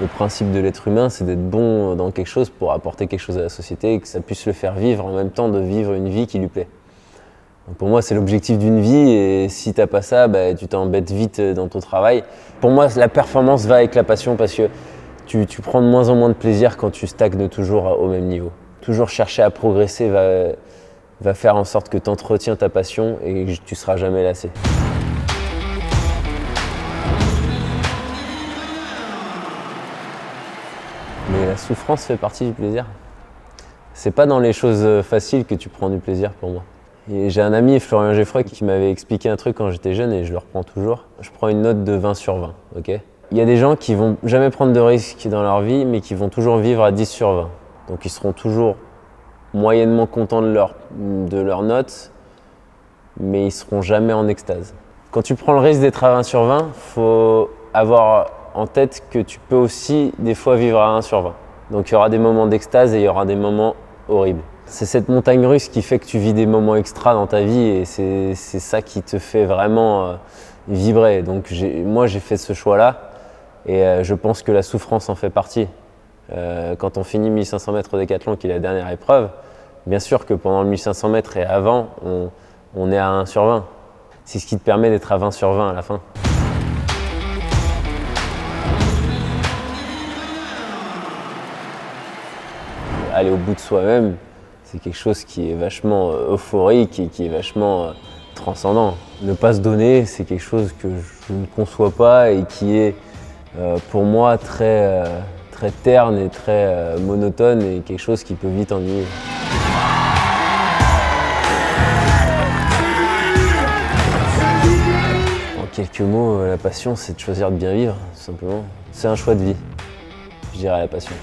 Le principe de l'être humain, c'est d'être bon dans quelque chose pour apporter quelque chose à la société et que ça puisse le faire vivre en même temps de vivre une vie qui lui plaît. Donc pour moi, c'est l'objectif d'une vie et si t'as pas ça, tu t'embêtes vite dans ton travail. Pour moi, la performance va avec la passion parce que tu prends de moins en moins de plaisir quand tu stagnes toujours au même niveau. Toujours chercher à progresser va faire en sorte que tu entretiens ta passion et que tu seras jamais lassé. Mais la souffrance fait partie du plaisir. C'est pas dans les choses faciles que tu prends du plaisir pour moi. Et j'ai un ami, Florian Geffroy, qui m'avait expliqué un truc quand j'étais jeune et je le reprends toujours. Je prends une note de 20 sur 20, ok ? Il y a des gens qui vont jamais prendre de risques dans leur vie, mais qui vont toujours vivre à 10 sur 20. Donc ils seront toujours moyennement contents de leur note, mais ils seront jamais en extase. Quand tu prends le risque d'être à 20 sur 20, faut avoir en tête que tu peux aussi des fois vivre à 1 sur 20. Donc il y aura des moments d'extase et il y aura des moments horribles. C'est cette montagne russe qui fait que tu vis des moments extra dans ta vie et c'est ça qui te fait vraiment vibrer. Donc moi j'ai fait ce choix-là et je pense que la souffrance en fait partie. Quand on finit 1500 mètres au décathlon, qui est la dernière épreuve, bien sûr que pendant le 1500 mètres et avant, on est à 1 sur 20. C'est ce qui te permet d'être à 20 sur 20 à la fin. Aller au bout de soi-même, c'est quelque chose qui est vachement euphorique et qui est vachement transcendant. Ne pas se donner, c'est quelque chose que je ne conçois pas et qui est pour moi très terne et très monotone et quelque chose qui peut vite ennuyer. En quelques mots, la passion, c'est de choisir de bien vivre, tout simplement. C'est un choix de vie, je dirais la passion.